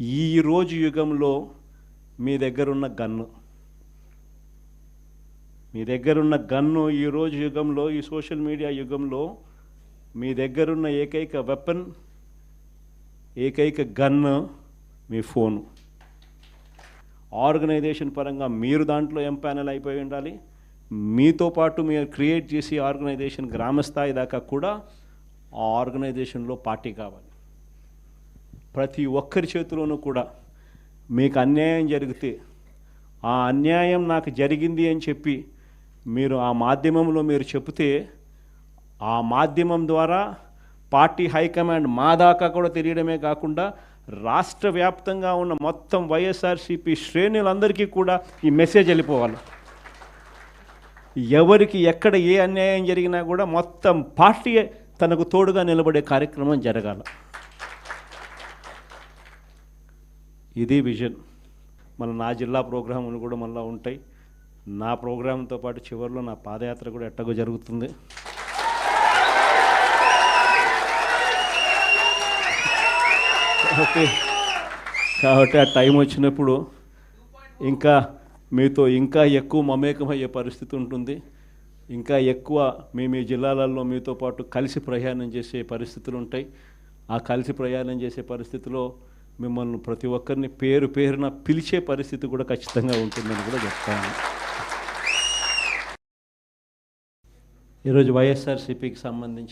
ఈరోజు యుగంలో మీ దగ్గరున్న గన్ను ఈరోజు యుగంలో, ఈ సోషల్ మీడియా యుగంలో మీ దగ్గరున్న ఏకైక వెపన్, ఏకైక గన్ను మీ ఫోను. ఆర్గనైజేషన్ పరంగా మీరు దాంట్లో ఎంపానల్ అయిపోయి ఉండాలి. మీతో పాటు మీరు క్రియేట్ చేసి ఆర్గనైజేషన్ గ్రామస్థాయి దాకా కూడా ఆ ఆర్గనైజేషన్లో పార్టీ కావాలి. ప్రతి ఒక్కరి చేతిలోనూ కూడా మీకు అన్యాయం జరిగితే ఆ అన్యాయం నాకు జరిగింది అని చెప్పి మీరు ఆ మాధ్యమంలో మీరు చెబితే ఆ మాధ్యమం ద్వారా పార్టీ హైకమాండ్ మా దాకా కూడా తెలియడమే కాకుండా రాష్ట్ర వ్యాప్తంగా ఉన్న మొత్తం వైఎస్ఆర్సీపీ శ్రేణులందరికీ కూడా ఈ మెసేజ్ వెళ్ళిపోవాలి. ఎవరికి ఎక్కడ ఏ అన్యాయం జరిగినా కూడా మొత్తం పార్టీ తనకు తోడుగా నిలబడే కార్యక్రమం జరగాలి. ఇది విజన్. నా జిల్లా ప్రోగ్రాములు కూడా మళ్ళీ ఉంటాయి. నా ప్రోగ్రాంతో పాటు చివరిలో నా పాదయాత్ర కూడా ఎట్టగో జరుగుతుంది. కాబట్టి ఆ టైం వచ్చినప్పుడు ఇంకా మీతో ఇంకా ఎక్కువ మమేకమయ్యే పరిస్థితి ఉంటుంది. ఇంకా ఎక్కువ మీ జిల్లాలలో మీతో పాటు కలిసి ప్రయాణం చేసే పరిస్థితులు ఉంటాయి. ఆ కలిసి ప్రయాణం చేసే పరిస్థితిలో మిమ్మల్ని ప్రతి ఒక్కరిని పేరు పేరున పిలిచే పరిస్థితి కూడా ఖచ్చితంగా ఉంటుందని కూడా చెప్తాను. ఈరోజు వైఎస్ఆర్సీపీకి సంబంధించి